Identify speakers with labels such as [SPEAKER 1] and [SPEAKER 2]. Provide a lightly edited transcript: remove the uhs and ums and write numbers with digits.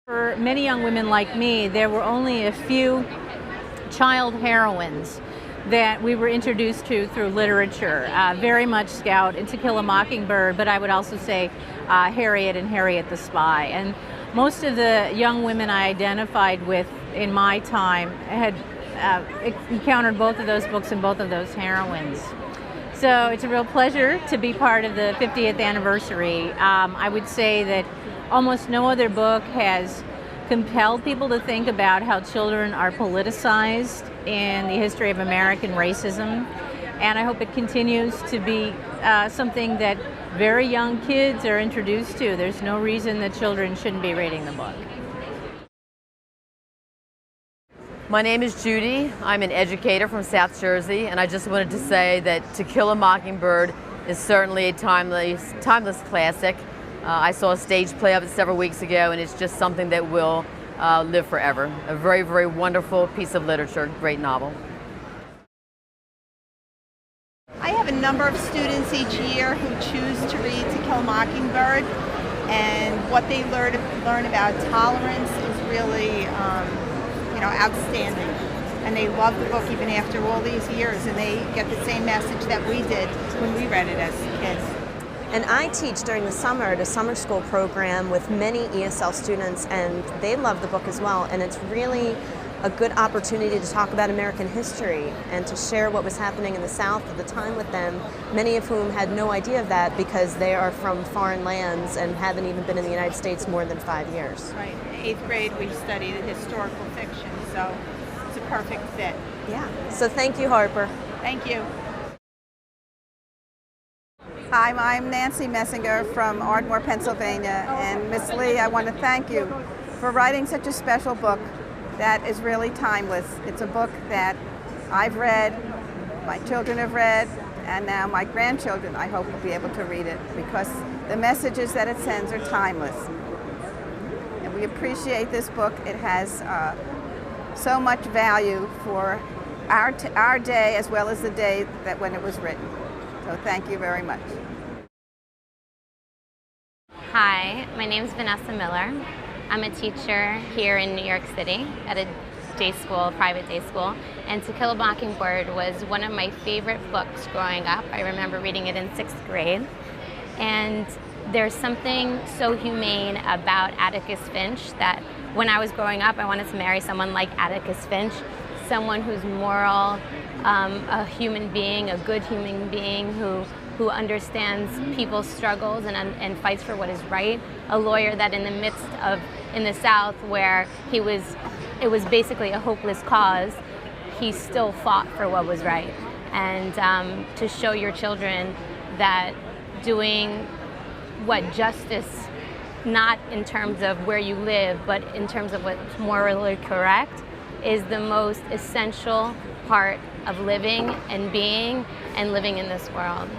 [SPEAKER 1] For many young women like me, there were only a few child heroines that we were introduced to through literature, very much Scout and To Kill a Mockingbird, but I would also say Harriet and Harriet the Spy. And most of the young women I identified with in my time had encountered both of those books and both of those heroines. So it's a real pleasure to be part of the 50th anniversary. I would say that almost no other book has compelled people to think about how children are politicized in the history of American racism. And I hope it continues to be something that very young kids are introduced to. There's no reason that children shouldn't be reading the book.
[SPEAKER 2] My name is Judy. I'm an educator from South Jersey, and I just wanted to say that To Kill a Mockingbird is certainly a timeless classic. I saw a stage play of it several weeks ago, and it's just something that will live forever. A very, very wonderful piece of literature, great novel.
[SPEAKER 3] I have a number of students each year who choose to read To Kill a Mockingbird, and what they learn about tolerance is really outstanding. And they love the book even after all these years, and they get the same message that we did when we read it as kids.
[SPEAKER 4] And I teach during the summer at a summer school program with many ESL students, and they love the book as well. And it's really a good opportunity to talk about American history and to share what was happening in the South at the time with them, many of whom had no idea of that because they are from foreign lands and haven't even been in the United States more than 5 years.
[SPEAKER 3] Right. In 8th grade, we studied historical fiction, so it's a perfect fit.
[SPEAKER 4] Yeah. So thank you, Harper.
[SPEAKER 3] Thank you. Hi, I'm Nancy Messinger from Ardmore, Pennsylvania, and Miss Lee, I want to thank you for writing such a special book that is really timeless. It's a book that I've read, my children have read, and now my grandchildren, I hope, will be able to read it because the messages that it sends are timeless. And we appreciate this book. It has so much value for our day as well as the day that when it was written. So thank you very much.
[SPEAKER 5] Hi, my name is Vanessa Miller. I'm a teacher here in New York City at a day school, private day school, and To Kill a Mockingbird was one of my favorite books growing up. I remember reading it in 6th grade, and there's something so humane about Atticus Finch that when I was growing up, I wanted to marry someone like Atticus Finch, someone who's moral, a human being, a good human being who understands people's struggles and fights for what is right. A lawyer that in the midst of, in the South where it was basically a hopeless cause, he still fought for what was right. And to show your children that doing what justice, not in terms of where you live, but in terms of what's morally correct, is the most essential part of living and being and living in this world.